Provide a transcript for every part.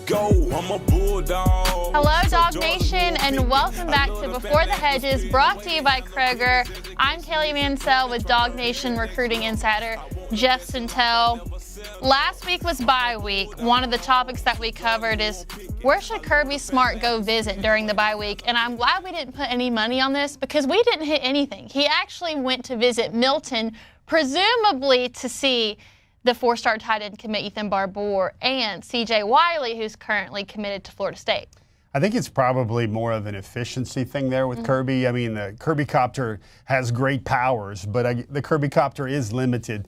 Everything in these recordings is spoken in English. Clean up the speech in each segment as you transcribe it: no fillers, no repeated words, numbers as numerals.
go, I'm a bulldog. Hello, DawgNation, and welcome back to Before The Hedges, brought to you by Kroger. I'm Kaylee Mansell with DawgNation recruiting insider Jeff Sentell. Last week was bye week. One of the topics that we covered is where should Kirby Smart go visit during the bye week? And I'm glad we didn't put any money on this because we didn't hit anything. He actually went to visit Milton, presumably to see the four-star tight end commit Ethan Barbour and C.J. Wiley, who's currently committed to Florida State. I think it's probably more of an efficiency thing there with Kirby. I mean, the Kirby Copter has great powers, but the Kirby Copter is limited.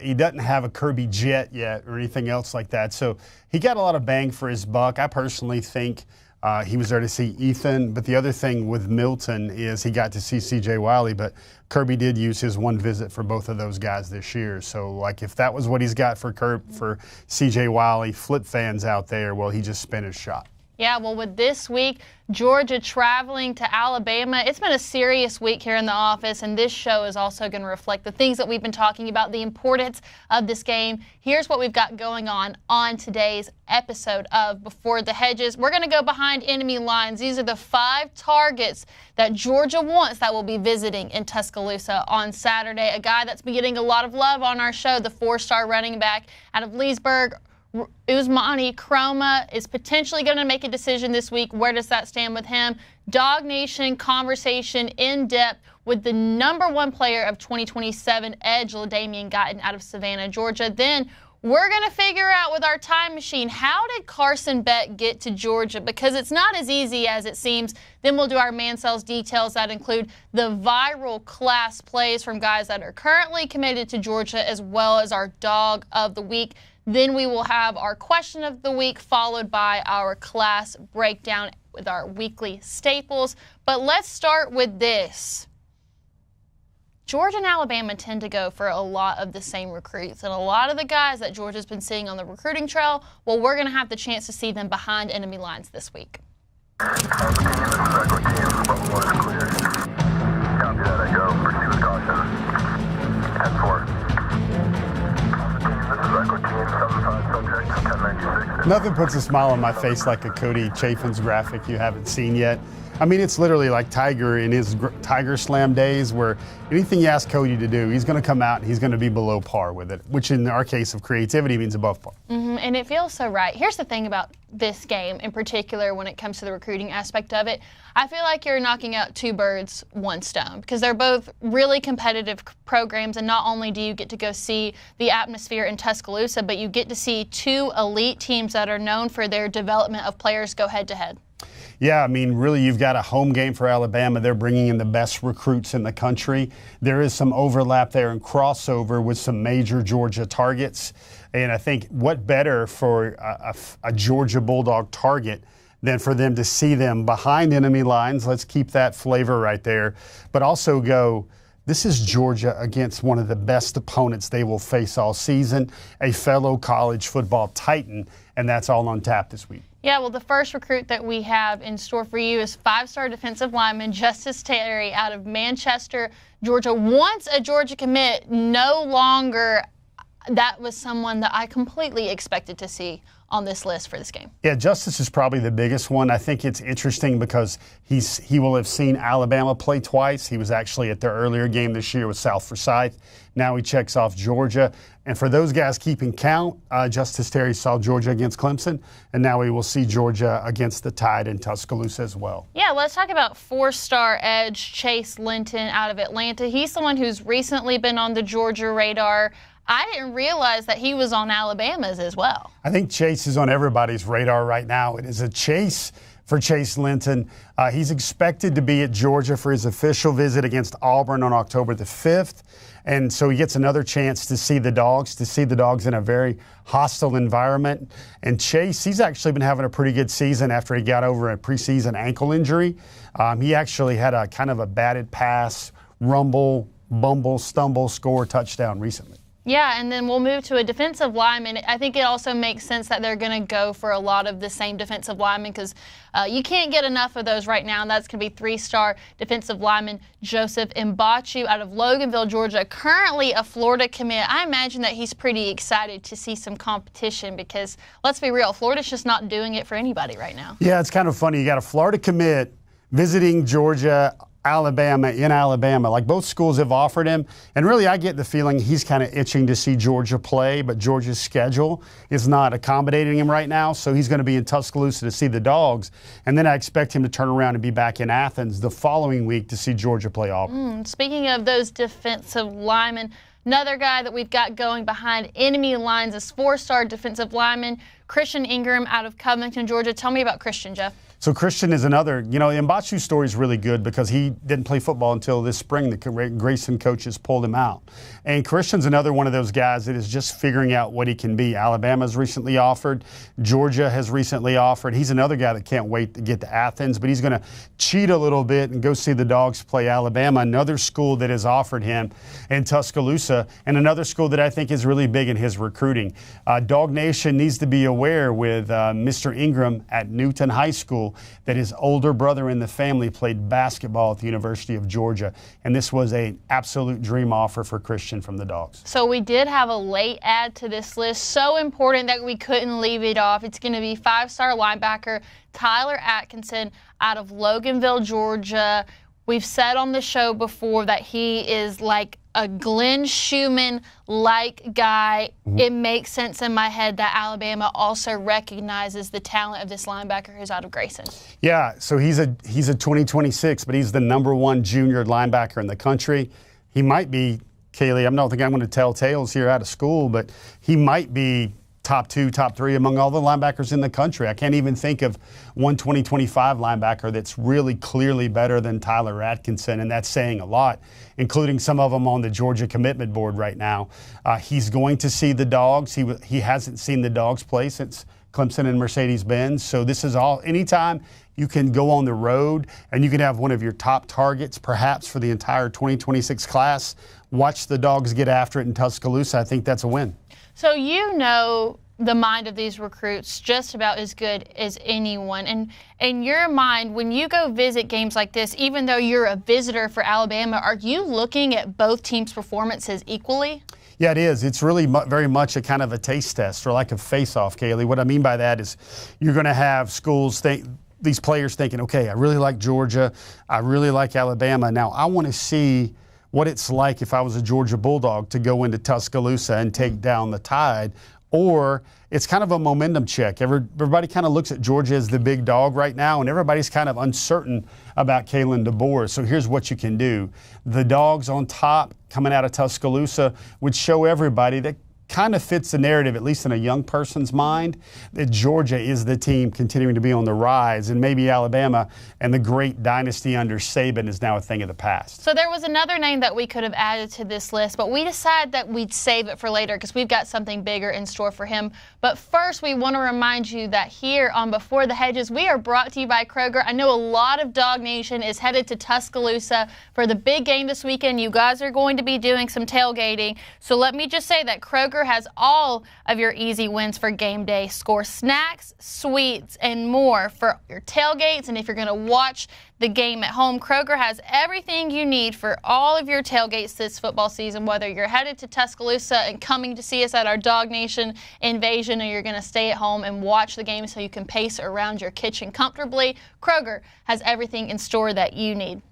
He doesn't have a Kirby jet yet or anything else like that. So he got a lot of bang for his buck. I personally think he was there to see Ethan. But the other thing with Milton is he got to see C.J. Wiley, but Kirby did use his one visit for both of those guys this year. So, like, if that was what he's got for C.J. Wiley, Flip fans out there, well, he just spent his shot. Yeah, well, with this week, Georgia traveling to Alabama, it's been a serious week here in the office, and this show is also going to reflect the things that we've been talking about, the importance of this game. Here's what we've got going on today's episode of Before the Hedges. We're going to go behind enemy lines. These are the 5 targets that Georgia wants that will be visiting in Tuscaloosa on Saturday. A guy that's been getting a lot of love on our show, the 4-star running back out of Leesburg, Ousmane Kromah, is potentially going to make a decision this week. Where does that stand with him? DawgNation conversation in depth with the number 1 player of 2027 edge, LaDamion Guyton out of Savannah, Georgia. Then we're going to figure out with our time machine, how did Carson Beck get to Georgia? Because it's not as easy as it seems. Then we'll do our Mansell's details that include the viral class plays from guys that are currently committed to Georgia, as well as our dog of the week. Then we will have our question of the week, followed by our class breakdown with our weekly staples. But let's start with this. Georgia and Alabama tend to go for a lot of the same recruits. And a lot of the guys that Georgia's been seeing on the recruiting trail, well, we're going to have the chance to see them behind enemy lines this week. Nothing puts a smile on my face like a Cody Chafin's graphic you haven't seen yet. I mean, it's literally like Tiger in his Tiger Slam days, where anything you ask Cody to do, he's going to come out and he's going to be below par with it, which in our case of creativity means above par. And it feels so right. Here's the thing about this game in particular when it comes to the recruiting aspect of it. I feel like you're knocking out 2 birds, 1 stone, because they're both really competitive programs, and not only do you get to go see the atmosphere in Tuscaloosa, but you get to see 2 elite teams that are known for their development of players go head-to-head. Yeah, I mean, really, you've got a home game for Alabama. They're bringing in the best recruits in the country. There is some overlap there and crossover with some major Georgia targets. And I think what better for a Georgia Bulldog target than for them to see them behind enemy lines. Let's keep that flavor right there. But also go, this is Georgia against one of the best opponents they will face all season, a fellow college football titan, and that's all on tap this week. Yeah, well, the first recruit that we have in store for you is 5-star defensive lineman Justice Terry out of Manchester, Georgia. Once a Georgia commit, no longer that was someone that I completely expected to see on this list for this game. Yeah, Justice is probably the biggest one. I think it's interesting because he will have seen Alabama play twice. He was actually at their earlier game this year with South Forsyth. Now he checks off Georgia. And for those guys keeping count, Justice Terry saw Georgia against Clemson, and now we will see Georgia against the Tide in Tuscaloosa as well. Yeah, let's talk about 4-star edge Chase Linton out of Atlanta. He's someone who's recently been on the Georgia radar. I didn't realize that he was on Alabama's as well. I think Chase is on everybody's radar right now. It is a chase for Chase Linton. He's expected to be at Georgia for his official visit against Auburn on October the 5th. And so he gets another chance to see the Dogs in a very hostile environment. And Chase, he's actually been having a pretty good season after he got over a preseason ankle injury. He actually had a kind of a batted pass, rumble, bumble, stumble, score, touchdown recently. Yeah, and then we'll move to a defensive lineman. I think it also makes sense that they're going to go for a lot of the same defensive linemen because you can't get enough of those right now, and that's going to be 3-star defensive lineman Joseph Mbachu out of Loganville, Georgia, currently a Florida commit. I imagine that he's pretty excited to see some competition because, let's be real, Florida's just not doing it for anybody right now. Yeah, it's kind of funny. You got a Florida commit visiting Georgia, Alabama, in Alabama. Like, both schools have offered him. And really, I get the feeling he's kind of itching to see Georgia play, but Georgia's schedule is not accommodating him right now. So he's going to be in Tuscaloosa to see the Dogs. And then I expect him to turn around and be back in Athens the following week to see Georgia play Auburn. Speaking of those defensive linemen, another guy that we've got going behind enemy lines is 4-star defensive lineman Christian Ingram out of Covington, Georgia. Tell me about Christian, Jeff. So Christian is another, Mbachu's story is really good because he didn't play football until this spring. The Grayson coaches pulled him out. And Christian's another one of those guys that is just figuring out what he can be. Alabama's recently offered. Georgia has recently offered. He's another guy that can't wait to get to Athens, but he's going to cheat a little bit and go see the Dogs play Alabama, another school that has offered him in Tuscaloosa, and another school that I think is really big in his recruiting. DawgNation needs to be aware with Mr. Ingram at Newton High School that his older brother in the family played basketball at the University of Georgia, and this was an absolute dream offer for Christian from the Dogs. So we did have a late add to this list, so important that we couldn't leave it off. It's going to be 5-star linebacker Tyler Atkinson out of Loganville, Georgia. We've said on the show before that he is like a Glenn Schumann-like guy. It makes sense in my head that Alabama also recognizes the talent of this linebacker who's out of Grayson. Yeah, so he's a 2026, but he's the #1 junior linebacker in the country. He might be, Kaylee, I don't think I'm going to tell tales here out of school, but he might be top 2, top 3 among all the linebackers in the country. I can't even think of one 2025 linebacker that's really clearly better than Tyler Atkinson, and that's saying a lot, including some of them on the Georgia commitment board right now. He's going to see the Dogs. He hasn't seen the Dogs play since Clemson and Mercedes-Benz, so this is all, anytime you can go on the road and you can have one of your top targets perhaps for the entire 2026 class, watch the Dogs get after it in Tuscaloosa. I think that's a win. So you know the mind of these recruits just about as good as anyone. And in your mind, when you go visit games like this, even though you're a visitor for Alabama, are you looking at both teams' performances equally? Yeah, it is. It's really very much a kind of a taste test or like a face-off, Kaylee. What I mean by that is you're going to have schools these players thinking, okay, I really like Georgia. I really like Alabama. Now I want to see what it's like if I was a Georgia Bulldog to go into Tuscaloosa and take down the Tide. Or it's kind of a momentum check. Everybody kind of looks at Georgia as the big dog right now, and everybody's kind of uncertain about Kalen DeBoer. So here's what you can do. The Dogs on top coming out of Tuscaloosa would show everybody that kind of fits the narrative, at least in a young person's mind, that Georgia is the team continuing to be on the rise, and maybe Alabama and the great dynasty under Saban is now a thing of the past. So there was another name that we could have added to this list, but we decided that we'd save it for later because we've got something bigger in store for him. But first, we want to remind you that here on Before the Hedges, we are brought to you by Kroger. I know a lot of DawgNation is headed to Tuscaloosa for the big game this weekend. You guys are going to be doing some tailgating. So let me just say that Kroger has all of your easy wins for game day. Score snacks, sweets, and more for your tailgates. And if you're going to watch the game at home, Kroger has everything you need for all of your tailgates this football season, whether you're headed to Tuscaloosa and coming to see us at our DawgNation invasion, or you're going to stay at home and watch the game so you can pace around your kitchen comfortably. Kroger has everything in store that you need.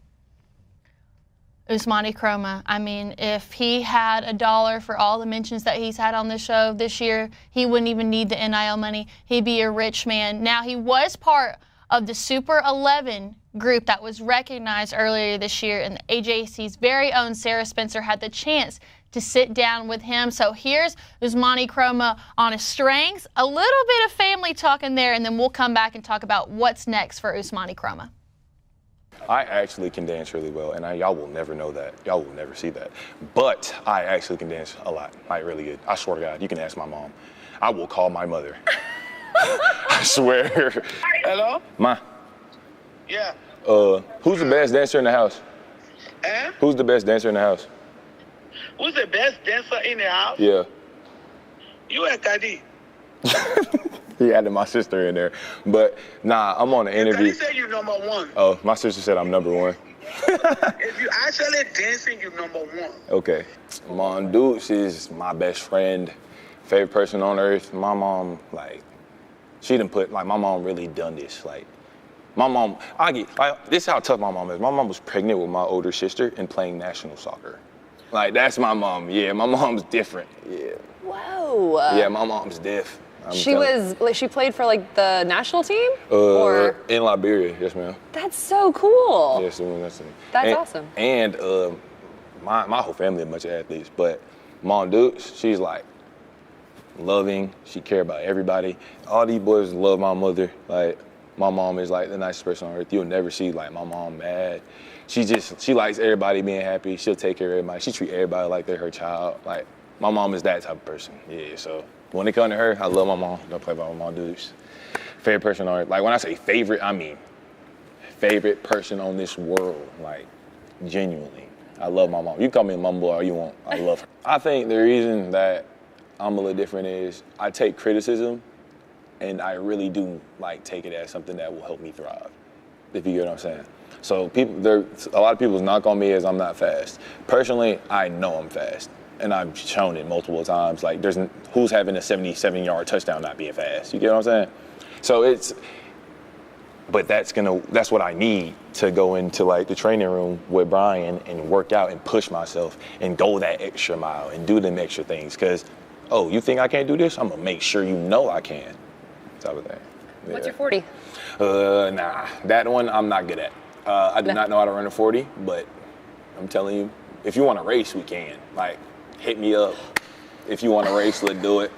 Ousmane Kromah, I mean, if he had $1 for all the mentions that he's had on the show this year, he wouldn't even need the NIL money. He'd be a rich man. Now, he was part of the Super 11 group that was recognized earlier this year, and the AJC's very own Sarah Spencer had the chance to sit down with him. So here's Ousmane Kromah on his strengths, a little bit of family talk in there, and then we'll come back and talk about what's next for Ousmane Kromah. I actually can dance really well, and y'all will never know that. Y'all will never see that. But I actually can dance a lot, like really good. I swear to God, you can ask my mom. I will call my mother. I swear. Hello? Ma. Yeah. Who's the best dancer in the house? Eh? Who's the best dancer in the house? Who's the best dancer in the house? Yeah. You and Kadi. He added my sister in there. But, nah, I'm on the interview. Kadi said you're number one. Oh, my sister said I'm number one. If you actually dancing, you're number one. Okay. Mom Dukes is my best friend, favorite person on earth. My mom, like, she done put, like, my mom really done this. Like, my mom, this is how tough my mom is. My mom was pregnant with my older sister and playing national soccer. Like, that's my mom. Yeah, my mom's different. Yeah. Whoa. Yeah, my mom's diff. She played for like the national team? Or in Liberia, yes ma'am. That's so cool. Yes, that's awesome. And my whole family are a bunch of athletes, but Mom Dukes, she's like loving, she care about everybody. All these boys love my mother. Like, my mom is like the nicest person on earth. You'll never see like my mom mad. She likes everybody being happy. She'll take care of everybody. She treat everybody like they're her child. Like, my mom is that type of person. Yeah, so when it comes to her, I love my mom. Don't play by my Mom Dukes. Favorite person on earth. Like, when I say favorite, I mean favorite person on this world. Like, genuinely. I love my mom. You call me a mom boy all you want. I love her. I think the reason that I'm a little different is I take criticism and I really do like take it as something that will help me thrive, if you get what I'm saying. So a lot of people's knock on me is I'm not fast. Personally, I know I'm fast, and I've shown it multiple times. Like, who's having a 77-yard touchdown not being fast? You get what I'm saying? So but that's what I need to go into like the training room with Brian and work out and push myself and go that extra mile and do them extra things. Because, you think I can't do this? I'm gonna make sure you know I can. Type of thing. Yeah. What's your 40? Nah, that one I'm not good at. I do not know how to run a 40, but I'm telling you, if you want to race, we can. Like, hit me up. If you want to race, let's do it.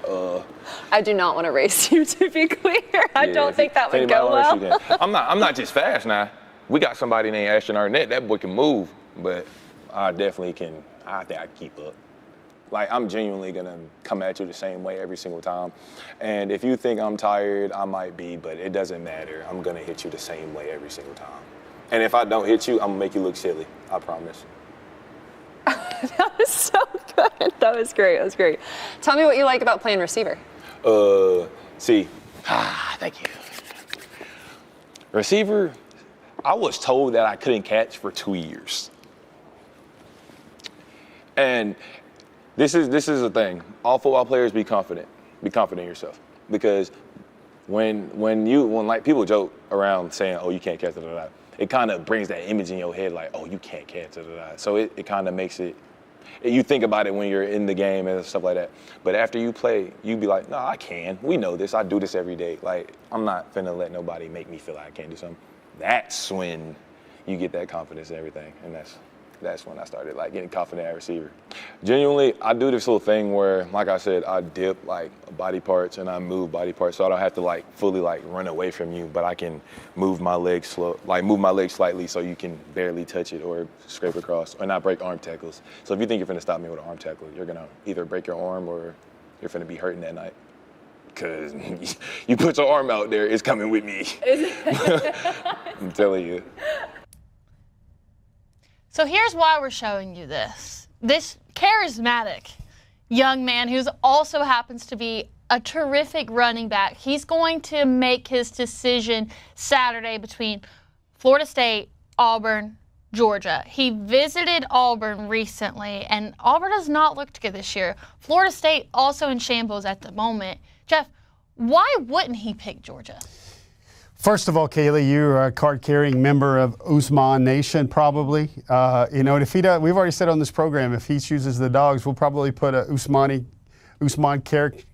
I do not want to race you, to be clear. I don't think that would go well. I'm not just fast now. We got somebody named Ashton Arnett. That boy can move, but I definitely can. I think I can keep up. Like, I'm genuinely going to come at you the same way every single time. And if you think I'm tired, I might be, but it doesn't matter. I'm going to hit you the same way every single time. And if I don't hit you, I'm going to make you look silly. I promise. That was so good. That was great. Tell me what you like about playing receiver. Thank you. Receiver, I was told that I couldn't catch for 2 years. And this is the thing. All football players, be confident. Be confident in yourself. Because when like people joke around saying, you can't catch, it kind of brings that image in your head like, you can't catch, So it kind of makes it, you think about it when you're in the game and stuff like that. But after you play, you be like, no, I can. We know this. I do this every day. Like, I'm not finna let nobody make me feel like I can't do something. That's when you get that confidence and everything. And that's when I started like getting confident at receiver. Genuinely, I do this little thing where, like I said, I dip like body parts and I move body parts, so I don't have to like fully like run away from you, but I can move my legs slightly so you can barely touch it or scrape across or not break arm tackles. So if you think you're finna stop me with an arm tackle, you're gonna either break your arm or you're finna be hurting that night. Cause you put your arm out there, it's coming with me. I'm telling you. So here's why we're showing you this. This charismatic young man who also happens to be a terrific running back. He's going to make his decision Saturday between Florida State, Auburn, Georgia. He visited Auburn recently, and Auburn does not look good this year. Florida State also in shambles at the moment. Jeff, why wouldn't he pick Georgia? First of all, Kaylee, you're a card-carrying member of DawgNation, probably. And if he does, we've already said on this program, if he chooses the Dawgs, we'll probably put a Ousmane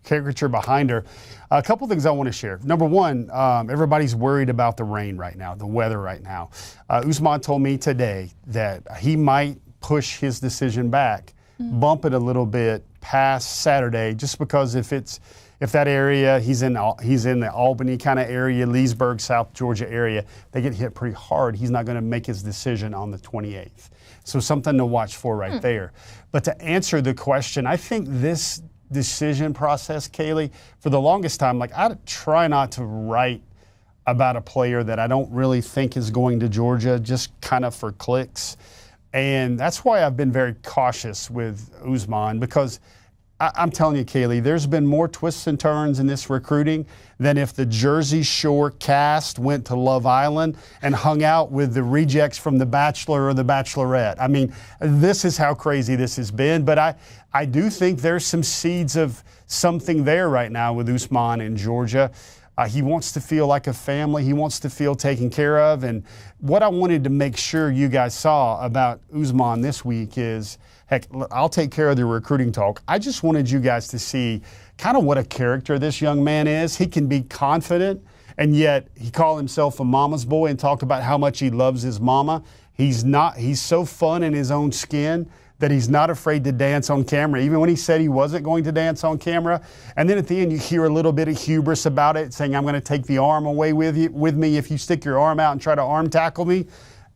caricature behind her. A couple things I want to share. Number one, everybody's worried about the rain right now, the weather right now. Ousmane told me today that he might push his decision back, bump it a little bit past Saturday, just because if that area, he's in the Albany kind of area, Leesburg, South Georgia area, they get hit pretty hard. He's not going to make his decision on the 28th. So something to watch for right there. But to answer the question, I think this decision process, Kaylee, for the longest time, like, I try not to write about a player that I don't really think is going to Georgia, just kind of for clicks. And that's why I've been very cautious with Ousmane, because I'm telling you, Kaylee, there's been more twists and turns in this recruiting than if the Jersey Shore cast went to Love Island and hung out with the rejects from The Bachelor or The Bachelorette. I mean, this is how crazy this has been. But I do think there's some seeds of something there right now with Ousmane in Georgia. He wants to feel like a family. He wants to feel taken care of. And what I wanted to make sure you guys saw about Ousmane this week is, heck, I'll take care of the recruiting talk. I just wanted you guys to see kind of what a character this young man is. He can be confident, and yet he called himself a mama's boy and talked about how much he loves his mama. He's so fun in his own skin that he's not afraid to dance on camera, even when he said he wasn't going to dance on camera. And then at the end, you hear a little bit of hubris about it, saying, I'm going to take the arm away with me if you stick your arm out and try to arm tackle me.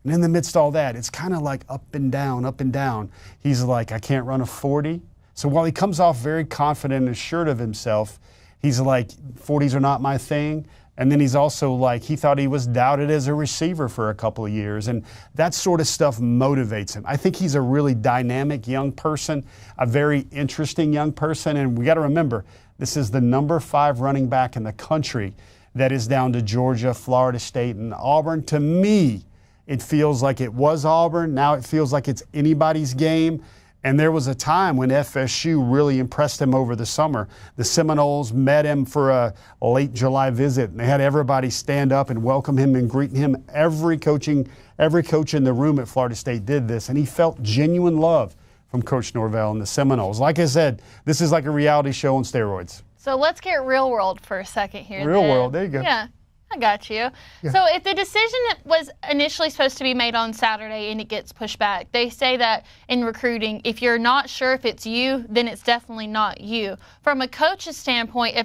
And in the midst of all that, it's kind of like up and down, up and down. He's like, I can't run a 40. So while he comes off very confident and assured of himself, he's like, 40s are not my thing. And then he's also like, he thought he was doubted as a receiver for a couple of years. And that sort of stuff motivates him. I think he's a really dynamic young person, a very interesting young person. And we got to remember, this is the number 5 running back in the country that is down to Georgia, Florida State, and Auburn. To me, it feels like it was Auburn. Now it feels like it's anybody's game. And there was a time when FSU really impressed him over the summer. The Seminoles met him for a late July visit, and they had everybody stand up and welcome him and greet him. Every coach in the room at Florida State did this, and he felt genuine love from Coach Norvell and the Seminoles. Like I said, this is like a reality show on steroids. So let's get real world for a second here. Real world, there you go. Yeah. I got you. Yeah. So if the decision was initially supposed to be made on Saturday and it gets pushed back, they say that in recruiting, if you're not sure if it's you, then it's definitely not you. From a coach's standpoint,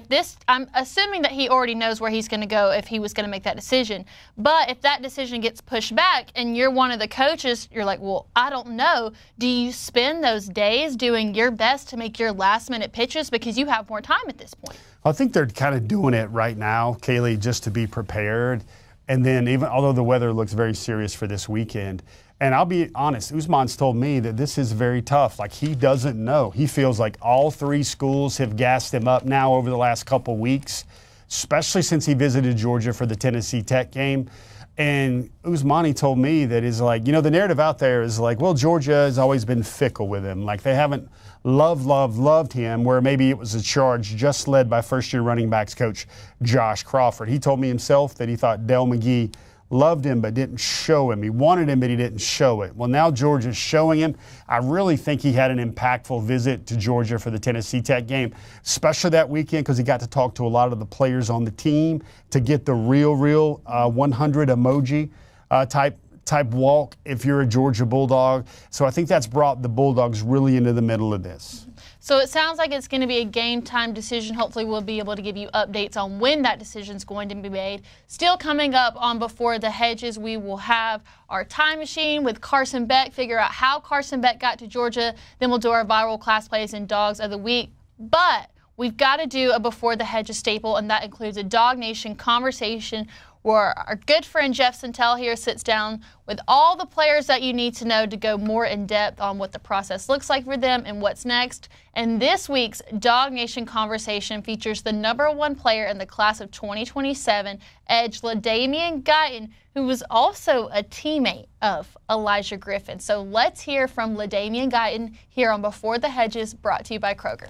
I'm assuming that he already knows where he's going to go if he was going to make that decision. But if that decision gets pushed back and you're one of the coaches, you're like, well, I don't know. Do you spend those days doing your best to make your last minute pitches because you have more time at this point? I think they're kind of doing it right now, Kaylee, just to be prepared. And then although the weather looks very serious for this weekend, and I'll be honest, Ousmane's told me that this is very tough. Like, he doesn't know. He feels like all 3 schools have gassed him up now over the last couple weeks, especially since he visited Georgia for the Tennessee Tech game. And Ousmane told me that is like, the narrative out there is like, well, Georgia has always been fickle with him. Like, they haven't loved him, where maybe it was a charge just led by first-year running backs coach Josh Crawford. He told me himself that he thought Dell McGee loved him but didn't show him. He wanted him, but he didn't show it. Well, now Georgia's showing him. I really think he had an impactful visit to Georgia for the Tennessee Tech game, especially that weekend because he got to talk to a lot of the players on the team to get the real 100 emoji type walk if you're a Georgia Bulldog. So I think that's brought the Bulldogs really into the middle of this. So it sounds like it's going to be a game time decision. Hopefully we'll be able to give you updates on when that decision is going to be made. Still coming up on Before the Hedges, we will have our time machine with Carson Beck, figure out how Carson Beck got to Georgia. Then we'll do our viral class plays and Dogs of the Week. But we've got to do a Before the Hedges staple, and that includes a DawgNation conversation where our good friend Jeff Sentell here sits down with all the players that you need to know to go more in depth on what the process looks like for them and what's next. And this week's DawgNation conversation features the #1 player in the class of 2027, edge LaDamion Guyton, who was also a teammate of Elijah Griffin. So let's hear from LaDamion Guyton here on Before the Hedges, brought to you by Kroger.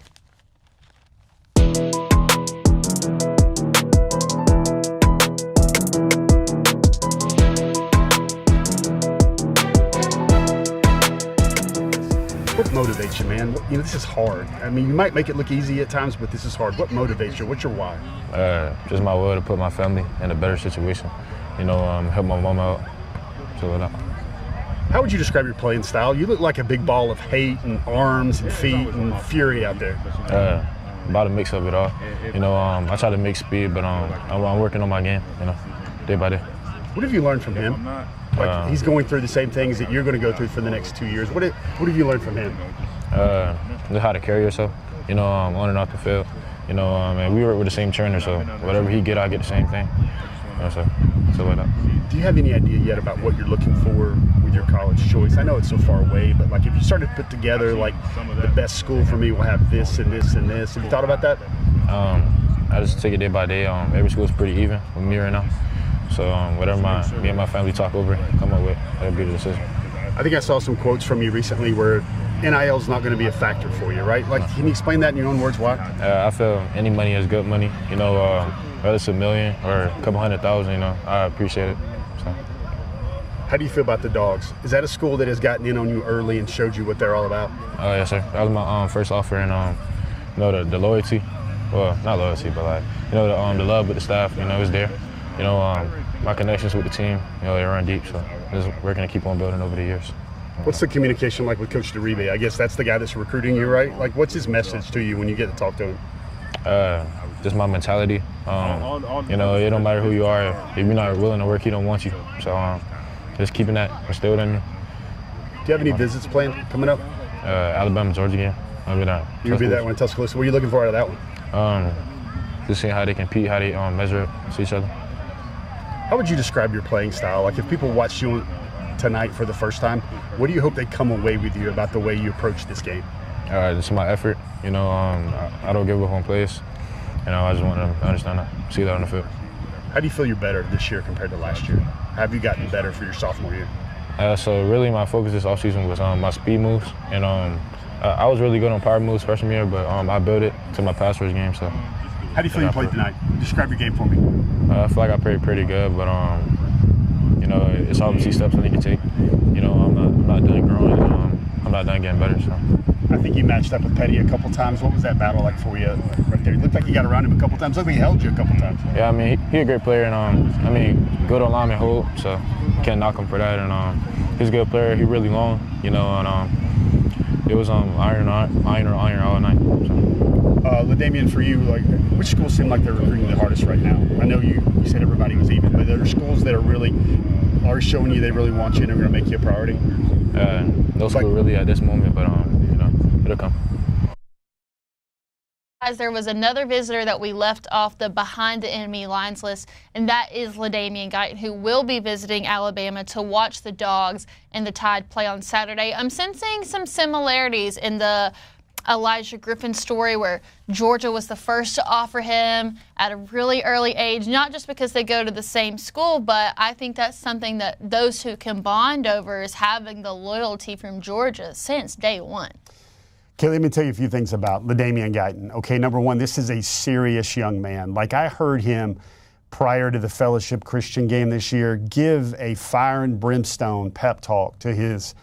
What motivates you, man? This is hard. I mean, you might make it look easy at times, but this is hard. What motivates you? What's your why? Just my will to put my family in a better situation. Help my mom out. How would you describe your playing style? You look like a big ball of hate and arms and feet and fury out there. About a mix of it all. I try to mix speed, but I'm working on my game, day by day. What have you learned from him? He's going through the same things that you're going to go through for the next 2 years. What have you learned from him? Just how to carry yourself, on and off the field. And we work with the same trainer, so whatever he get, I get the same thing. So stuff like that. Do you have any idea yet about what you're looking for with your college choice? I know it's so far away, but like if you started to put together like the best school for me will have this and this and this, have you thought about that? I just take it day by day. Every school is pretty even with me right now. So whatever me and my family talk over, come up with, that'll be the decision. I think I saw some quotes from you recently where NIL is not going to be a factor for you, right? Like, can you explain that in your own words? Why? I feel any money is good money. You know, whether it's $1 million or a couple $100,000, you know, I appreciate it. So. How do you feel about the Dawgs? Is that a school that has gotten in on you early and showed you what they're all about? Oh yes, sir. That was my first offer, and you know, the loyalty. Well, not loyalty, but like, you know, the love with the staff, you know, is there. You know, my connections with the team, you know, they run deep, so we're going to keep on building over the years. What's the communication like with Coach DeRibe? I guess that's the guy that's recruiting you, right? Like, what's his message to you when you get to talk to him? Just my mentality. You know, it don't matter who you are. If you're not willing to work, he don't want you. So just keeping that instilled in me. Do you have any visits planned coming up? Alabama, Georgia game. I'll be there. You'll be that one, Tuscaloosa. What are you looking for out of that one? Just seeing how they compete, how they measure up to each other. How would you describe your playing style? Like, if people watch you tonight for the first time, what do you hope they come away with you about the way you approach this game? Just my effort. You know, I don't give up on plays. You know, I just want them to understand that, see that on the field. How do you feel you're better this year compared to last year? Have you gotten better for your sophomore year? So really my focus this offseason was my speed moves. And I was really good on power moves freshman year, but I built it to my pass rush game. So. How do you feel you played tonight? Describe your game for me. I feel like I played pretty good, but you know, it's obviously steps I need to take. You know, I'm not done growing, and I'm not done getting better. So. I think you matched up with Petty a couple times. What was that battle like for you right there? It looked like you got around him a couple times. Looked like he held you a couple times. Yeah, I mean, he's a great player, and I mean, good on lineman hold, so can't knock him for that. And he's a good player. He's really long, you know, and it was iron all night. So. LaDamion, for you, like, which schools seem like they're recruiting the hardest right now? I know you said everybody was even, but there are schools that are showing you they really want you and are going to make you a priority. No school really at this moment, but you know, it'll come. Guys, there was another visitor that we left off the behind the enemy lines list, and that is LaDamion Guyton, who will be visiting Alabama to watch the Dawgs and the Tide play on Saturday. I'm sensing some similarities in the Elijah Griffin story, where Georgia was the first to offer him at a really early age, not just because they go to the same school, but I think that's something that those who can bond over is having the loyalty from Georgia since day one. Okay, let me tell you a few things about LaDamion Guyton. Okay, number one, this is a serious young man. Like, I heard him prior to the Fellowship Christian game this year give a fire and brimstone pep talk to his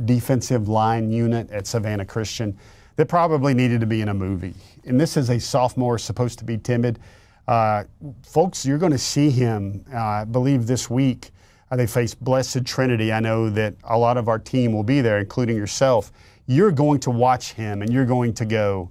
defensive line unit at Savannah Christian that probably needed to be in a movie. And this is a sophomore, supposed to be timid. Folks, you're going to see him, I believe this week. They face Blessed Trinity. I know that a lot of our team will be there, including yourself. You're going to watch him and you're going to go,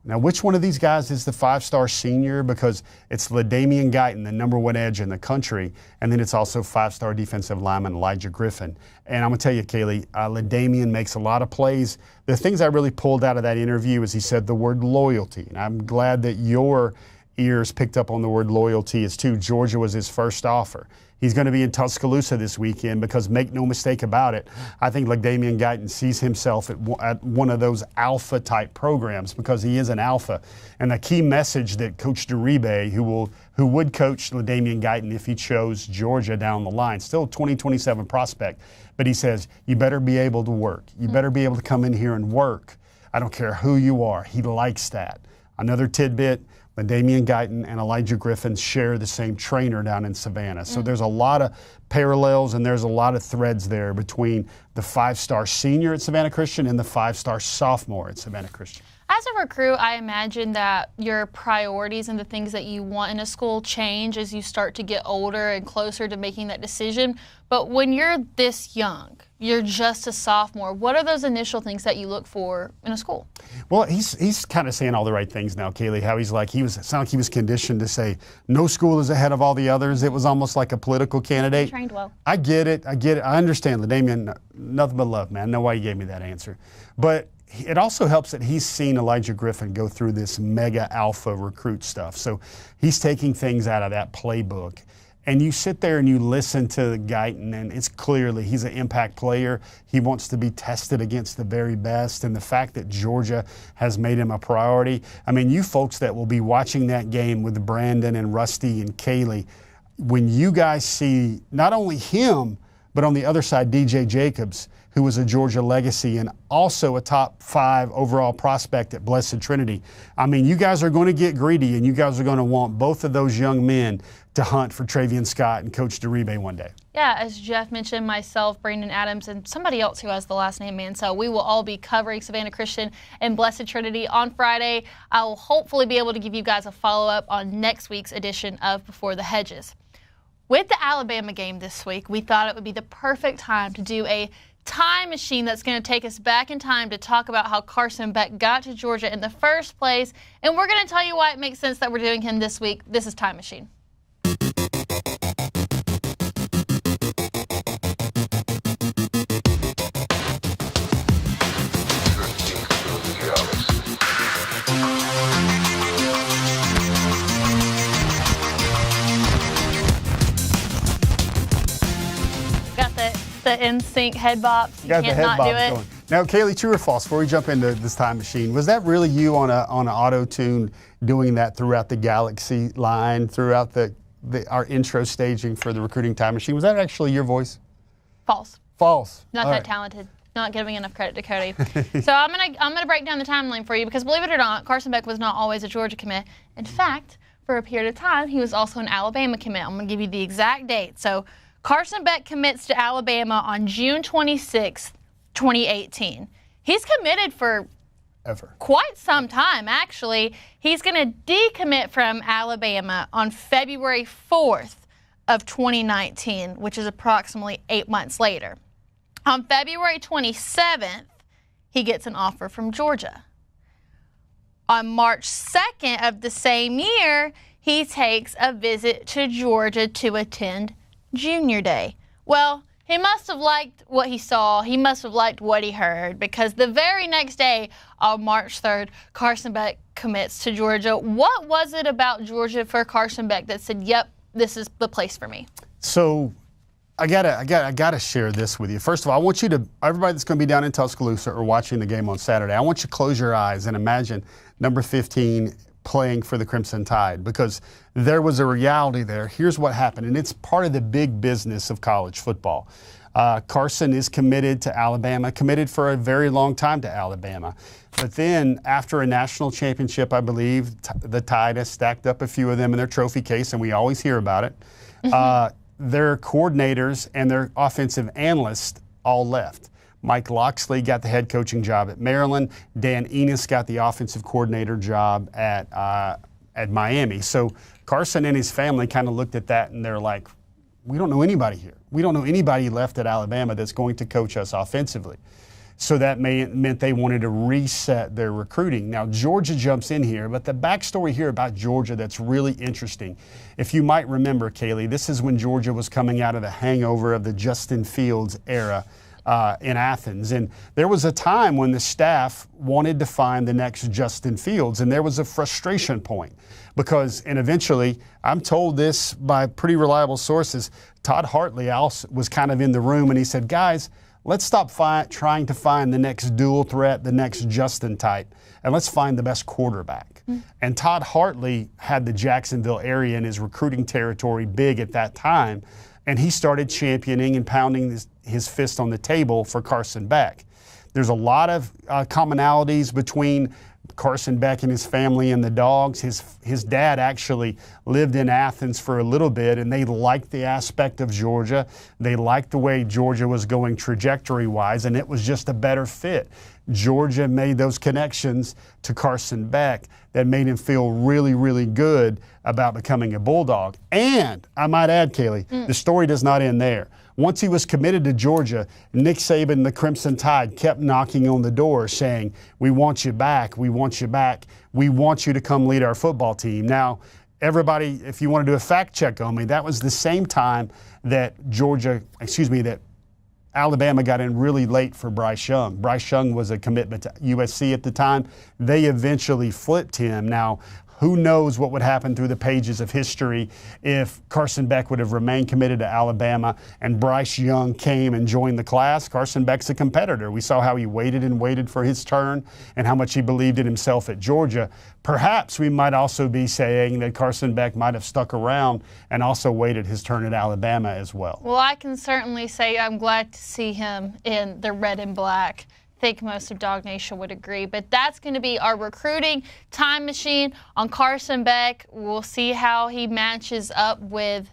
now which one of these guys is the five-star senior? Because it's LaDamion Guyton, the #1 edge in the country, and then it's also five-star defensive lineman Elijah Griffin. And I'm going to tell you, Kaylee, LaDamion makes a lot of plays. The things I really pulled out of that interview is he said the word loyalty. And I'm glad that your ears picked up on the word loyalty as too. Georgia was his first offer. He's going to be in Tuscaloosa this weekend because, make no mistake about it, I think LaDamion Guyton sees himself at one of those alpha-type programs because he is an alpha. And the key message that Coach DeRibe, who would coach LaDamion Guyton if he chose Georgia down the line, still a 2027 prospect, but he says, you better be able to work. You better be able to come in here and work. I don't care who you are. He likes that. Another tidbit, LaDamion Guyton and Elijah Griffin share the same trainer down in Savannah. So there's a lot of parallels and there's a lot of threads there between the five-star senior at Savannah Christian and the five-star sophomore at Savannah Christian. As a recruit, I imagine that your priorities and the things that you want in a school change as you start to get older and closer to making that decision. But when you're this young, you're just a sophomore, what are those initial things that you look for in a school? Well, he's kind of saying all the right things now, Kaylee, how he's like, it sounded like he was conditioned to say, no school is ahead of all the others. It was almost like a political candidate. Trained well. I get it. I understand, LaDamion, nothing but love, man. I know why you gave me that answer. But it also helps that he's seen Elijah Griffin go through this mega alpha recruit stuff. So he's taking things out of that playbook. And you sit there and you listen to Guyton, and it's clearly he's an impact player. He wants to be tested against the very best. And the fact that Georgia has made him a priority. I mean, you folks that will be watching that game with Brandon and Rusty and Kaylee, when you guys see not only him, but on the other side, DJ Jacobs, who was a Georgia legacy and also a top 5 overall prospect at Blessed Trinity. I mean, you guys are going to get greedy, and you guys are going to want both of those young men to hunt for Travian Scott and Coach DeRibe one day. Yeah, as Jeff mentioned, myself, Brandon Adams, and somebody else who has the last name Mansell, we will all be covering Savannah Christian and Blessed Trinity on Friday. I will hopefully be able to give you guys a follow-up on next week's edition of Before the Hedges. With the Alabama game this week, we thought it would be the perfect time to do a time machine that's going to take us back in time to talk about how Carson Beck got to Georgia in the first place. And we're going to tell you why it makes sense that we're doing him this week. This is Time Machine. The NSYNC head bops. You can't not do it. Going. Now, Kaylee, true or false, before we jump into this time machine, was that really you on an auto-tune doing that throughout the Galaxy line, throughout our intro staging for the recruiting time machine? Was that actually your voice? False. False. Not All that right. talented. Not giving enough credit to Cody. So I'm gonna break down the timeline for you because believe it or not, Carson Beck was not always a Georgia commit. In fact, for a period of time, he was also an Alabama commit. I'm gonna give you the exact date. So Carson Beck commits to Alabama on June 26, 2018. He's committed for quite some time, actually. He's going to decommit from Alabama on February 4th of 2019, which is approximately 8 months later. On February 27th, he gets an offer from Georgia. On March 2nd of the same year, he takes a visit to Georgia to attend Junior Day. Well, he must have liked what he saw. He must have liked what he heard because the very next day, on March 3rd, Carson Beck commits to Georgia. What was it about Georgia for Carson Beck that said, yep, this is the place for me? So I gotta share this with you. First of all, I want you to, everybody that's going to be down in Tuscaloosa or watching the game on Saturday, I want you to close your eyes and imagine number 15 playing for the Crimson Tide because there was a reality there. Here's what happened, and it's part of the big business of college football. Carson is committed to Alabama, committed for a very long time to Alabama. But then after a national championship, I believe, the Tide has stacked up a few of them in their trophy case, and we always hear about it. Their coordinators and their offensive analysts all left. Mike Loxley got the head coaching job at Maryland. Dan Enos got the offensive coordinator job at Miami. So Carson and his family kind of looked at that and they're like, we don't know anybody here. We don't know anybody left at Alabama that's going to coach us offensively. So that meant they wanted to reset their recruiting. Now, Georgia jumps in here, but the backstory here about Georgia that's really interesting. If you might remember, Kaylee, this is when Georgia was coming out of the hangover of the Justin Fields era. In Athens. And there was a time when the staff wanted to find the next Justin Fields, and there was a frustration point because, and eventually, I'm told this by pretty reliable sources, Todd Hartley was kind of in the room and he said, guys, let's stop trying to find the next dual threat, the next Justin type, and let's find the best quarterback. And Todd Hartley had the Jacksonville area in his recruiting territory big at that time. And he started championing and pounding his fist on the table for Carson Beck. There's a lot of commonalities between Carson Beck and his family and the Dawgs. His dad actually lived in Athens for a little bit, and they liked the aspect of Georgia. They liked the way Georgia was going trajectory-wise, and it was just a better fit. Georgia made those connections to Carson Beck that made him feel really, really good about becoming a Bulldog. And I might add, Kaylee, the story does not end there. Once he was committed to Georgia, Nick Saban, the Crimson Tide, kept knocking on the door saying, we want you back, we want you back, we want you to come lead our football team. Now, everybody, if you want to do a fact check on me, that was the same time that Alabama got in really late for Bryce Young. Bryce Young was a commitment to USC at the time. They eventually flipped him. Now, who knows what would happen through the pages of history if Carson Beck would have remained committed to Alabama and Bryce Young came and joined the class. Carson Beck's a competitor. We saw how he waited and waited for his turn and how much he believed in himself at Georgia. Perhaps we might also be saying that Carson Beck might have stuck around and also waited his turn at Alabama as well. Well, I can certainly say I'm glad to see him in the red and black. I think most of DawgNation would agree. But that's going to be our recruiting time machine on Carson Beck. We'll see how he matches up with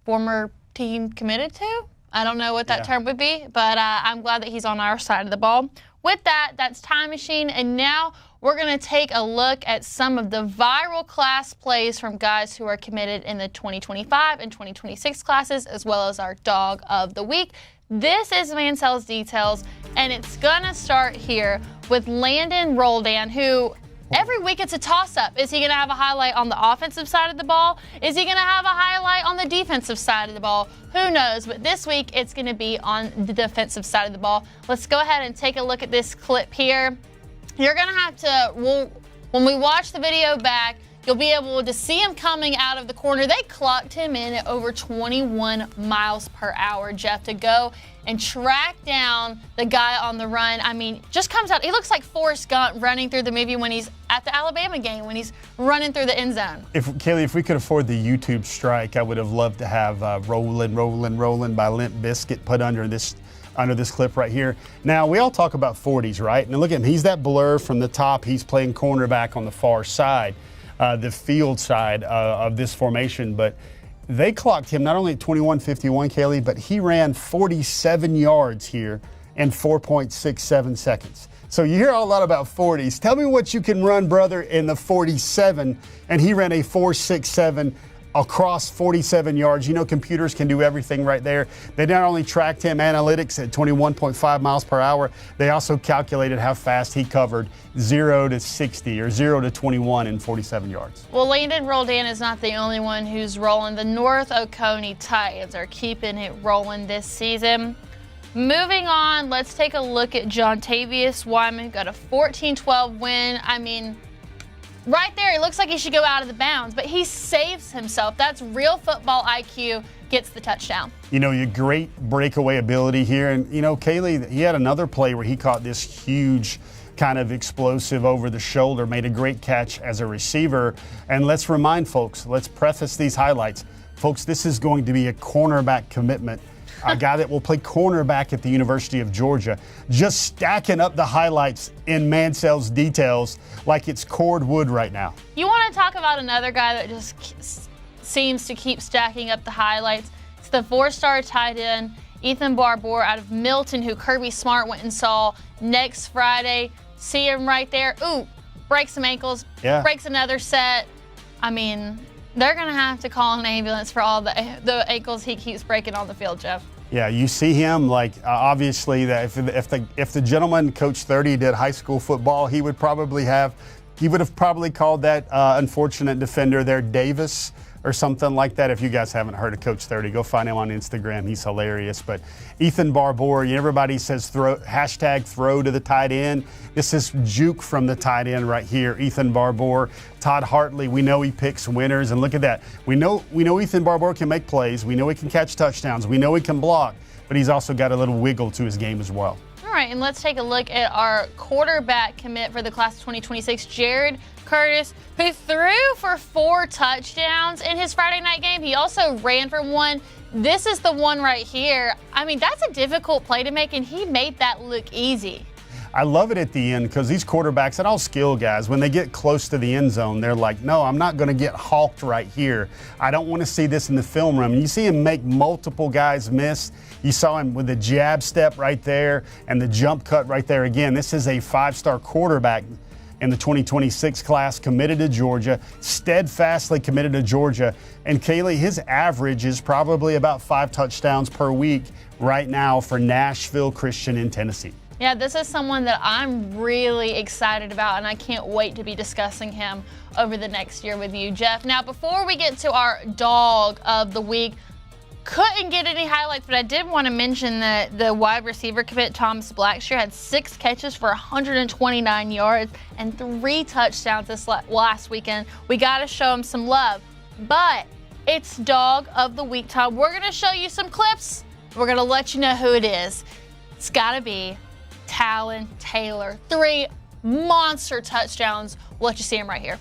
former team committed to. I don't know what that term would be, but I'm glad that he's on our side of the ball. With that, that's time machine. And now we're going to take a look at some of the viral class plays from guys who are committed in the 2025 and 2026 classes, as well as our Dawg of the Week. This is Mansell's Details, and it's going to start here with Landon Roldan, who every week it's a toss-up. Is he going to have a highlight on the offensive side of the ball? Is he going to have a highlight on the defensive side of the ball? Who knows? But this week it's going to be on the defensive side of the ball. Let's go ahead and take a look at this clip here. You're going to have to, when we watch the video back, you'll be able to see him coming out of the corner. They clocked him in at over 21 miles per hour, Jeff, to go and track down the guy on the run. I mean, just comes out. He looks like Forrest Gump running through the movie when he's at the Alabama game, when he's running through the end zone. Kaylee, if we could afford the YouTube strike, I would have loved to have Rollin', Rollin', Rollin' by Limp Bizkit put under this clip right here. Now, we all talk about 40s, right? And look at him. He's that blur from the top. He's playing cornerback on the far side. The field side of this formation, but they clocked him not only at 21:51, Kaylee, but he ran 47 yards here in 4.67 seconds. So you hear a lot about 40s. Tell me what you can run, brother, in the 47, and he ran a 4.67 across 47 yards. You know, computers can do everything right there. They not only tracked him analytics at 21.5 miles per hour, they also calculated how fast he covered 0 to 60 or 0 to 21 in 47 yards. Well, Landon Roldan is not the only one who's rolling. The North Oconee Titans are keeping it rolling this season. Moving on, let's take a look at Jontavius Wyman. Got a 14-12 win. I mean, right there, it looks like he should go out of the bounds, but he saves himself. That's real football IQ, gets the touchdown. You know, your great breakaway ability here. And, you know, Kaylee, he had another play where he caught this huge kind of explosive over the shoulder, made a great catch as a receiver. And let's remind folks, let's preface these highlights. Folks, this is going to be a cornerback commitment. A guy that will play cornerback at the University of Georgia, just stacking up the highlights in Mansell's Details like it's cord wood right now. You want to talk about another guy that just seems to keep stacking up the highlights? It's the 4-star tight end, Ethan Barbour out of Milton, who Kirby Smart went and saw next Friday. See him right there. Ooh, breaks some ankles, breaks another set. I mean, they're going to have to call an ambulance for all the ankles he keeps breaking on the field, Jeff. Yeah, you see him like obviously that if the gentleman Coach 30 did high school football, he would have probably called that unfortunate defender there Davis or something like that. If you guys haven't heard of Coach 30, go find him on Instagram. He's hilarious. But Ethan Barbour, everybody says throw to the tight end. This is juke from the tight end right here. Ethan Barbour, Todd Hartley, we know he picks winners. And look at that. We know Ethan Barbour can make plays. We know he can catch touchdowns. We know he can block. But he's also got a little wiggle to his game as well. All right, and let's take a look at our quarterback commit for the class of 2026, Jared Curtis, who threw for 4 touchdowns in his Friday night game. He also ran for 1. This is the one right here. I mean, that's a difficult play to make, and he made that look easy. I love it at the end because these quarterbacks and all skill guys, when they get close to the end zone, they're like, no, I'm not going to get hawked right here. I don't want to see this in the film room. And you see him make multiple guys miss. You saw him with the jab step right there and the jump cut right there. Again, this is a 5-star quarterback in the 2026 class, committed to Georgia, steadfastly committed to Georgia. And Kaylee, his average is probably about 5 touchdowns per week right now for Nashville Christian in Tennessee. Yeah, this is someone that I'm really excited about, and I can't wait to be discussing him over the next year with you, Jeff. Now, before we get to our Dawg of the Week, couldn't get any highlights, but I did want to mention that the wide receiver commit, Thomas Blackshear, had 6 catches for 129 yards and 3 touchdowns this last weekend. We got to show him some love. But it's Dawg of the Week time. We're going to show you some clips. We're going to let you know who it is. It's got to be Talon Taylor. 3 monster touchdowns. We'll let you see him right here.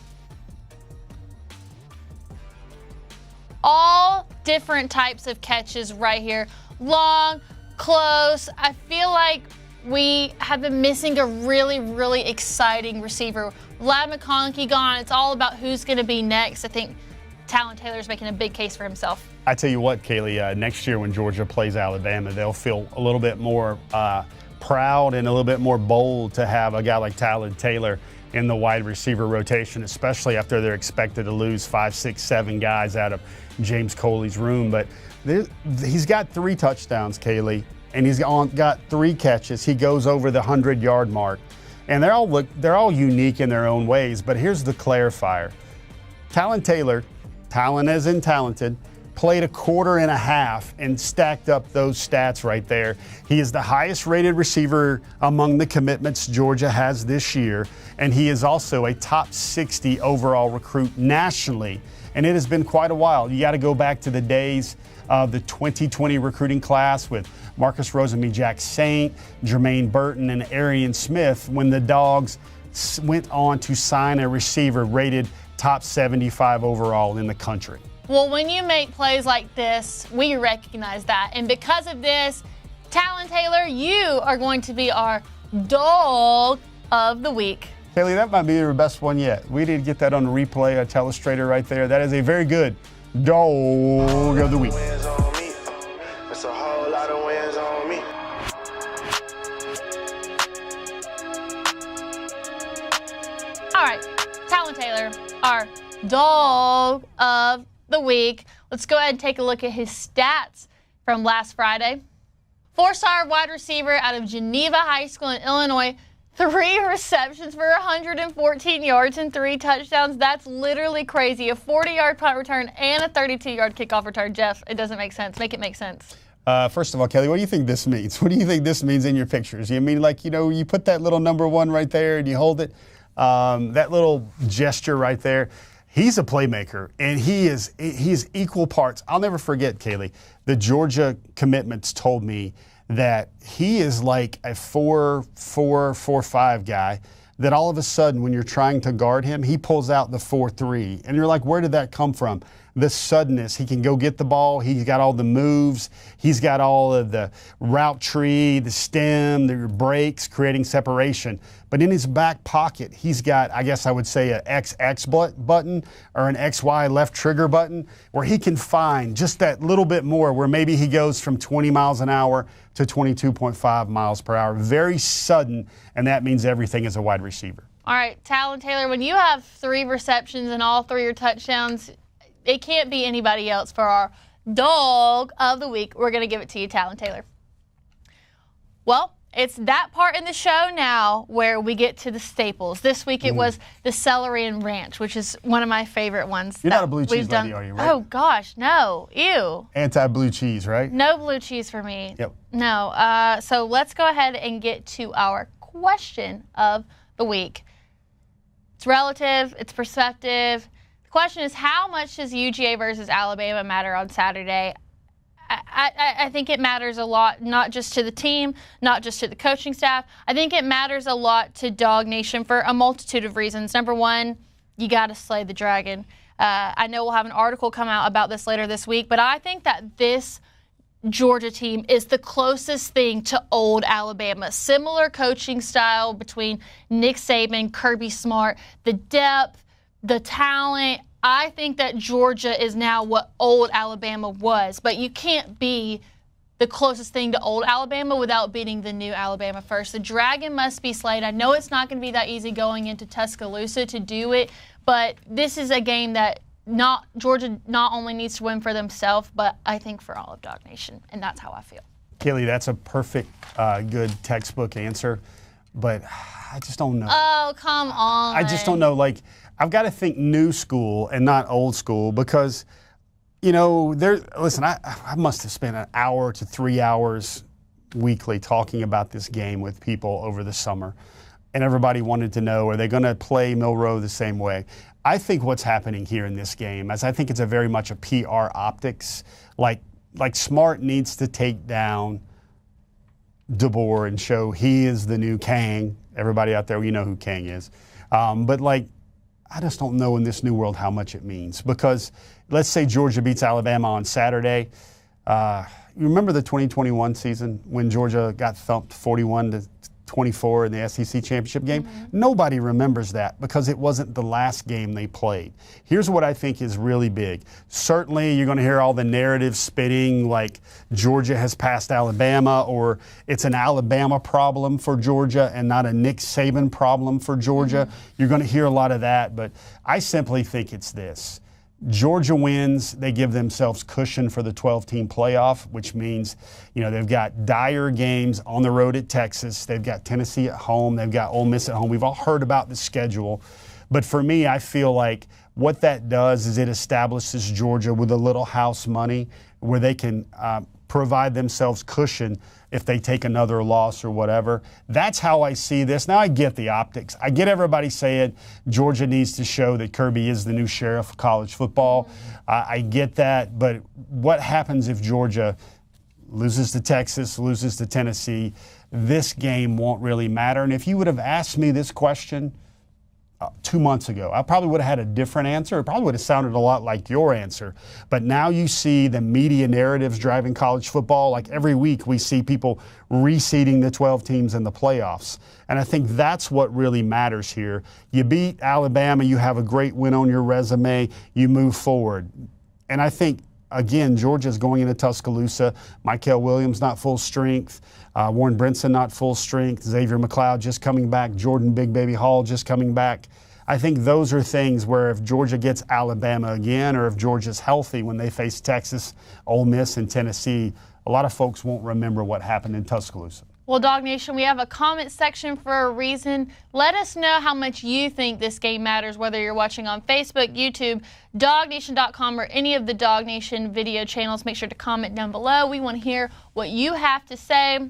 All different types of catches right here. Long, close. I feel like we have been missing a really, really exciting receiver. Vlad McConkey gone. It's all about who's going to be next. I think Talon Taylor's making a big case for himself. I tell you what, Kaylee, next year when Georgia plays Alabama, they'll feel a little bit more proud and a little bit more bold to have a guy like Talon Taylor in the wide receiver rotation, especially after they're expected to lose 5, 6, 7 guys out of James Coley's room. But he's got 3 touchdowns, Kaylee, and he's got 3 catches. He goes over the 100-yard mark, and they're all unique in their own ways. But here's the clarifier: Talon Taylor, Talon as in talented, played a quarter and a half and stacked up those stats right there. He is the highest rated receiver among the commitments Georgia has this year, and he is also a top 60 overall recruit nationally. And it has been quite a while. You got to go back to the days of the 2020 recruiting class with Marcus Rosemy-Jack Saint, Jermaine Burton, and Arian Smith when the Dogs went on to sign a receiver rated top 75 overall in the country. Well, when you make plays like this, we recognize that. And because of this, Talon Taylor, you are going to be our Dawg of the Week. Kaylee, that might be your best one yet. We did get that on replay, a telestrator right there. That is a very good Dawg of the Week. It's a whole lot of wins on me. All right, Talon Taylor, our Dawg of the Week. Let's go ahead and take a look at his stats from last Friday. 4-star wide receiver out of Geneva High School in Illinois. 3 receptions for 114 yards and 3 touchdowns. That's literally crazy. A 40-yard punt return and a 32-yard kickoff return. Jeff, it doesn't make sense. Make it make sense. First of all, Kelly, what do you think this means? What do you think this means in your pictures? You mean like, you put that little number 1 right there and you hold it? That little gesture right there. He's a playmaker, and he's equal parts. I'll never forget, Kaylee, the Georgia commitments told me that he is like a 4-5 guy that all of a sudden when you're trying to guard him, he pulls out the 4-3. And you're like, where did that come from? The suddenness. He can go get the ball. He's got all the moves. He's got all of the route tree, the stem, the breaks, creating separation. But in his back pocket, he's got, I guess I would say, an XX button or an XY left trigger button where he can find just that little bit more where maybe he goes from 20 miles an hour to 22.5 miles per hour. Very sudden, and that means everything as a wide receiver. All right, Talon Taylor, when you have 3 receptions and all 3 are touchdowns, it can't be anybody else for our Dawg of the Week. We're going to give it to you, Talon Taylor. Well, it's that part in the show now where we get to the staples. This week it was the celery and ranch, which is one of my favorite ones. You're not a blue cheese lady, are you, right? Oh, gosh, no. Ew. Anti-blue cheese, right? No blue cheese for me. Yep. No. So let's go ahead and get to our question of the week. It's relative. It's perspective. The question is, how much does UGA versus Alabama matter on Saturday? I think it matters a lot, not just to the team, not just to the coaching staff. I think it matters a lot to DawgNation for a multitude of reasons. Number one, you got to slay the dragon. I know we'll have an article come out about this later this week, but I think that this Georgia team is the closest thing to old Alabama. Similar coaching style between Nick Saban, Kirby Smart, the depth, the talent. I think that Georgia is now what old Alabama was, but you can't be the closest thing to old Alabama without beating the new Alabama first. The dragon must be slayed. I know it's not going to be that easy going into Tuscaloosa to do it, but this is a game that Georgia not only needs to win for themselves, but I think for all of DawgNation, and that's how I feel. Kaylee, that's a perfect, good textbook answer, but I just don't know. Oh, come on. I just don't know. Like, I've got to think new school and not old school because, You know, listen, I must have spent an hour to 3 hours weekly talking about this game with people over the summer. And everybody wanted to know, are they going to play Milroe the same way? I think what's happening here in this game is I think it's a very much a PR optics. Like Smart needs to take down DeBoer and show he is the new Kang. Everybody out there, you know who Kang is. But like, I just don't know in this new world how much it means. Because let's say Georgia beats Alabama on Saturday. You remember the 2021 season when Georgia got thumped 41-24 in the SEC championship game? Mm-hmm. Nobody remembers that because it wasn't the last game they played. Here's what I think is really big. Certainly you're going to hear all the narrative spitting like Georgia has passed Alabama, or it's an Alabama problem for Georgia and not a Nick Saban problem for Georgia. Mm-hmm. You're going to hear a lot of that, but I simply think it's this. Georgia wins, they give themselves cushion for the 12-team playoff, which means, you know, they've got dire games on the road at Texas. They've got Tennessee at home. They've got Ole Miss at home. We've all heard about the schedule. But for me, I feel like what that does is it establishes Georgia with a little house money where they can provide themselves cushion if they take another loss or whatever. That's how I see this. Now, I get the optics. I get everybody saying Georgia needs to show that Kirby is the new sheriff of college football. I get that. But what happens if Georgia loses to Texas, loses to Tennessee? This game won't really matter. And if you would have asked me this question 2 months ago, I probably would have had a different answer. It probably would have sounded a lot like your answer. But now you see the media narratives driving college football. Like every week we see people reseeding the 12 teams in the playoffs. And I think that's what really matters here. You beat Alabama, you have a great win on your resume, you move forward. And I think, again, Georgia's going into Tuscaloosa. Mykel Williams not full strength. Warren Brinson not full strength. Xavier McLeod just coming back. Jordan Big Baby Hall just coming back. I think those are things where if Georgia gets Alabama again, or if Georgia's healthy when they face Texas, Ole Miss, and Tennessee, a lot of folks won't remember what happened in Tuscaloosa. Well, DawgNation, we have a comment section for a reason. Let us know how much you think this game matters, whether you're watching on Facebook, YouTube, DawgNation.com, or any of the DawgNation video channels. Make sure to comment down below. We want to hear what you have to say.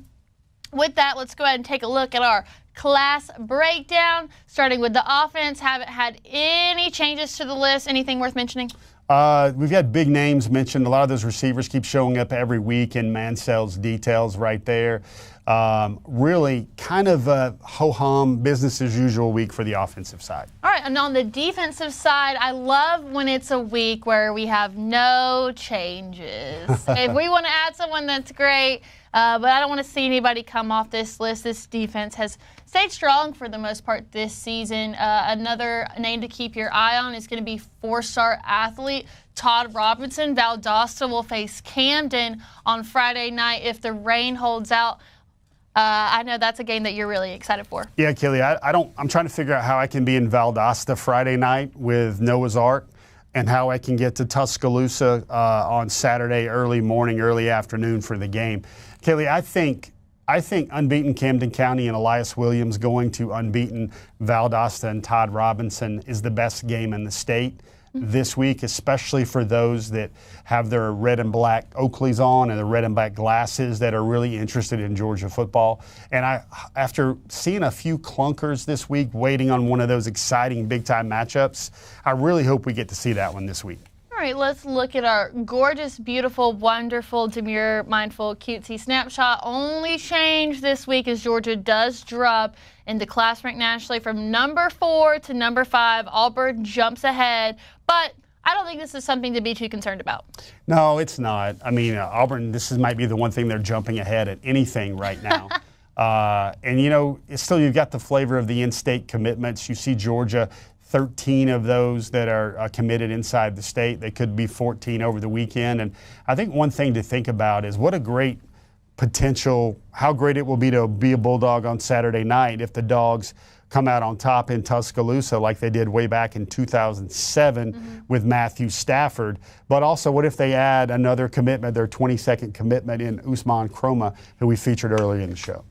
With that, let's go ahead and take a look at our class breakdown, starting with the offense. Haven't had any changes to the list. Anything worth mentioning? We've had big names mentioned. A lot of those receivers keep showing up every week in Mansell's details right there. Really kind of a ho-hum, business as usual week for the offensive side. All right, and on the defensive side, I love when it's a week where we have no changes. If we want to add someone, that's great. But I don't want to see anybody come off this list. This defense has stayed strong for the most part this season. Another name to keep your eye on is going to be four-star athlete Todd Robinson. Valdosta will face Camden on Friday night if the rain holds out. I know that's a game that you're really excited for. Yeah, Kaylee, I'm trying to figure out how I can be in Valdosta Friday night with Noah's Ark and how I can get to Tuscaloosa on Saturday early morning, early afternoon for the game. Kaylee, I think unbeaten Camden County and Elias Williams going to unbeaten Valdosta and Todd Robinson is the best game in the state this week, especially for those that have their red and black Oakleys on and the red and black glasses that are really interested in Georgia football. And after seeing a few clunkers this week, waiting on one of those exciting big-time matchups, I really hope we get to see that one this week. All right, let's look at our gorgeous, beautiful, wonderful, demure, mindful, cutesy snapshot. Only change this week is Georgia does drop into class rank nationally from number 4 to number 5. Auburn jumps ahead, but I don't think this is something to be too concerned about. No, it's not. I mean, Auburn, might be the one thing they're jumping ahead at anything right now. And, you know, still you've got the flavor of the in-state commitments. You see Georgia, 13 of those that are committed inside the state. They could be 14 over the weekend. And I think one thing to think about is what a great potential, how great it will be to be a Bulldog on Saturday night if the Dogs come out on top in Tuscaloosa like they did way back in 2007 with Matthew Stafford. But also, what if they add another commitment, their 22nd commitment in Ousmane Kromah, who we featured earlier in the show?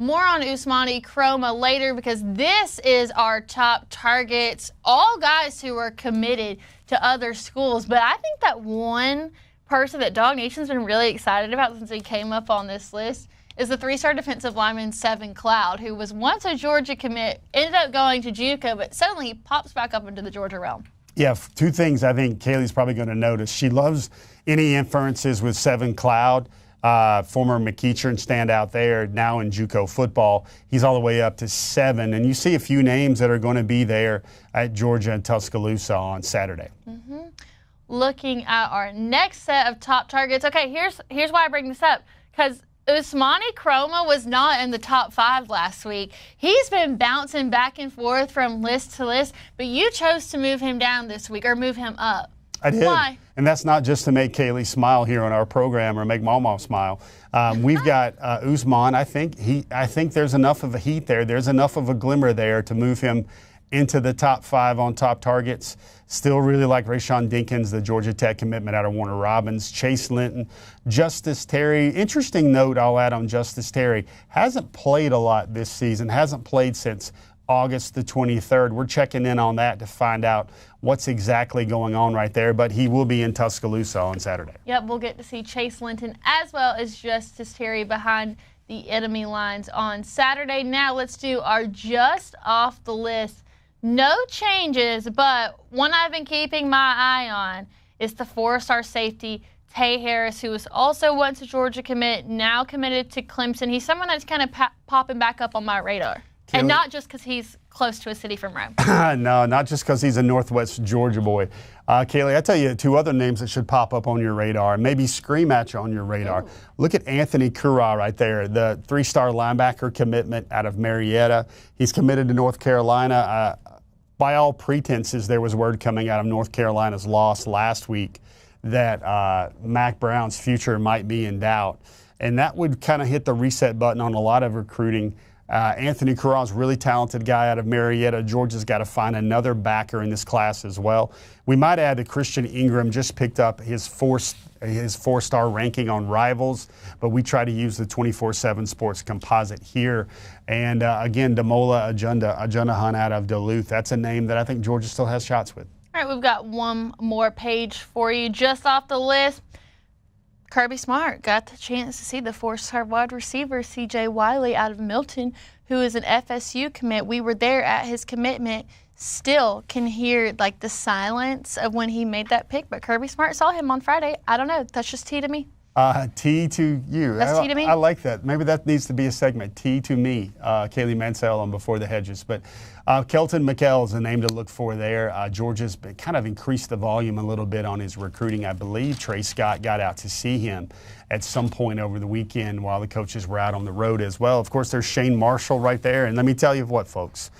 More on Ousmane Kromah later because this is our top targets, all guys who are committed to other schools. But I think that one person that DawgNation's been really excited about since he came up on this list is the 3-star defensive lineman Seven Cloud, who was once a Georgia commit, ended up going to JUCO, but suddenly he pops back up into the Georgia realm. Yeah, two things I think Kaylee's probably going to notice. She loves any inferences with Seven Cloud. Former McEachern standout there, now in JUCO football. He's all the way up to 7. And you see a few names that are going to be there at Georgia and Tuscaloosa on Saturday. Mm-hmm. Looking at our next set of top targets. Okay, here's why I bring this up. Because Ousmane Kromah was not in the top 5 last week. He's been bouncing back and forth from list to list, but you chose to move him down this week, or move him up. I did. Why? And that's not just to make Kaylee smile here on our program or make Mama smile. We've got Ousmane. I think there's enough of a heat there. There's enough of a glimmer there to move him into the top 5 on top targets. Still really like Rayshawn Dinkins, the Georgia Tech commitment out of Warner Robins. Chase Linton, Justice Terry. Interesting note I'll add on Justice Terry. Hasn't played a lot this season. Hasn't played since August the 23rd. We're checking in on that to find out what's exactly going on right there, but he will be in Tuscaloosa on Saturday. Yep, we'll get to see Chase Linton as well as Justice Terry behind the enemy lines on Saturday. Now let's do our just off the list. No changes, but one I've been keeping my eye on is the 4-star safety Tay Harris, who was also once a Georgia commit, now committed to Clemson. He's someone that's kind of popping back up on my radar. And not just because he's close to a city from Rome. No, not just because he's a Northwest Georgia boy. Kaylee, I tell you 2 other names that should pop up on your radar, maybe scream at you on your radar. Ooh. Look at Anthony Currah right there, the 3-star linebacker commitment out of Marietta. He's committed to North Carolina. By all pretenses, there was word coming out of North Carolina's loss last week that Mac Brown's future might be in doubt. And that would kind of hit the reset button on a lot of recruiting. Anthony Currah's a really talented guy out of Marietta. Georgia's got to find another backer in this class as well. We might add that Christian Ingram just picked up his 4-star ranking on Rivals, but we try to use the 24/7 Sports composite here. And again, Damola Ajunahan out of Duluth. That's a name that I think Georgia still has shots with. All right, we've got one more page for you just off the list. Kirby Smart got the chance to see the 4-star wide receiver C.J. Wiley out of Milton, who is an FSU commit. We were there at his commitment. Still can hear like the silence of when he made that pick, but Kirby Smart saw him on Friday. I don't know. That's just T to me. T to you. That's T to me. I like that. Maybe that needs to be a segment. T to me. Kaylee Mansell on Before the Hedges. But Kelton McKell is a name to look for there. Georgia's kind of increased the volume a little bit on his recruiting. I believe Trey Scott got out to see him at some point over the weekend while the coaches were out on the road as well. Of course, there's Shane Marshall right there. And let me tell you what, folks.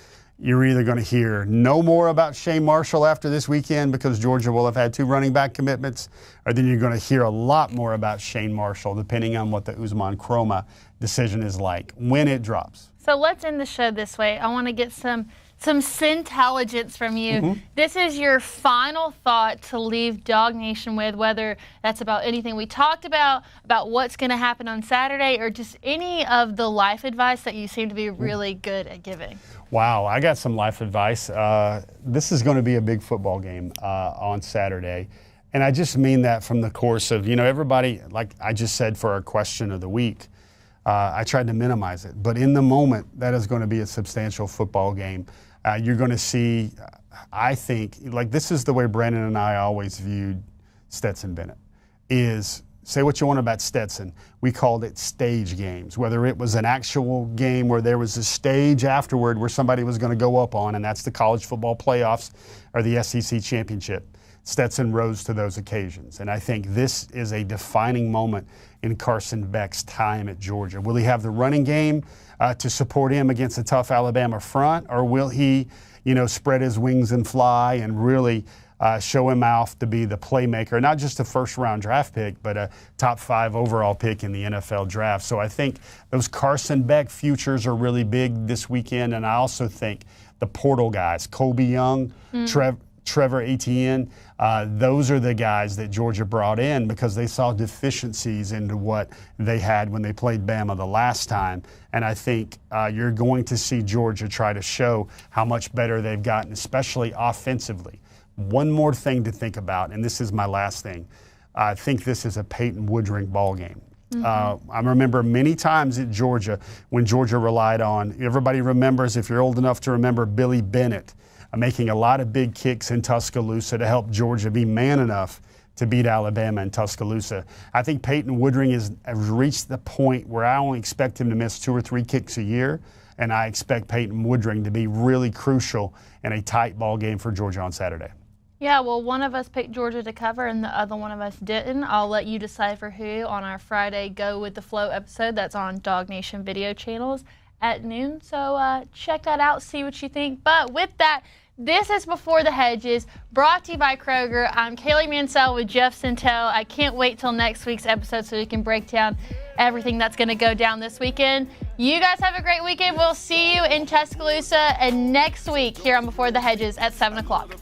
You're either going to hear no more about Shane Marshall after this weekend because Georgia will have had 2 running back commitments, or then you're going to hear a lot more about Shane Marshall depending on what the Ousmane Kromah decision is like when it drops. So let's end the show this way. I want to get some Sentelligence from you. Mm-hmm. This is your final thought to leave DawgNation with, whether that's about anything we talked about what's going to happen on Saturday, or just any of the life advice that you seem to be really good at giving. Wow, I got some life advice. This is going to be a big football game on Saturday. And I just mean that from the course of, everybody, like I just said for our question of the week, I tried to minimize it. But in the moment, that is going to be a substantial football game. You're going to see, I think, like this is the way Brandon and I always viewed Stetson Bennett, is say what you want about Stetson. We called it stage games, whether it was an actual game where there was a stage afterward where somebody was going to go up on, and that's the college football playoffs or the SEC championship. Stetson rose to those occasions. And I think this is a defining moment in Carson Beck's time at Georgia. Will he have the running game to support him against a tough Alabama front, or will he, spread his wings and fly and really show him off to be the playmaker, not just a first-round draft pick, but a top 5 overall pick in the NFL draft. So I think those Carson Beck futures are really big this weekend, and I also think the portal guys, Kobe Young, Trevor Etienne, those are the guys that Georgia brought in because they saw deficiencies into what they had when they played Bama the last time. And I think you're going to see Georgia try to show how much better they've gotten, especially offensively. One more thing to think about, and this is my last thing. I think this is a Peyton Woodring ball game. I remember many times at Georgia when Georgia relied on, everybody remembers, if you're old enough to remember, Billy Bennett making a lot of big kicks in Tuscaloosa to help Georgia be man enough to beat Alabama in Tuscaloosa. I think Peyton Woodring has reached the point where I only expect him to miss 2 or 3 kicks a year, and I expect Peyton Woodring to be really crucial in a tight ball game for Georgia on Saturday. Yeah, well, one of us picked Georgia to cover and the other one of us didn't. I'll let you decipher who on our Friday Go With The Flow episode that's on DawgNation video channels at noon. So check that out, see what you think. But with that, this is Before the Hedges, brought to you by Kroger. I'm Kaylee Mansell with Jeff Sentell. I can't wait till next week's episode so we can break down everything that's going to go down this weekend. You guys have a great weekend. We'll see you in Tuscaloosa and next week here on Before the Hedges at 7 o'clock.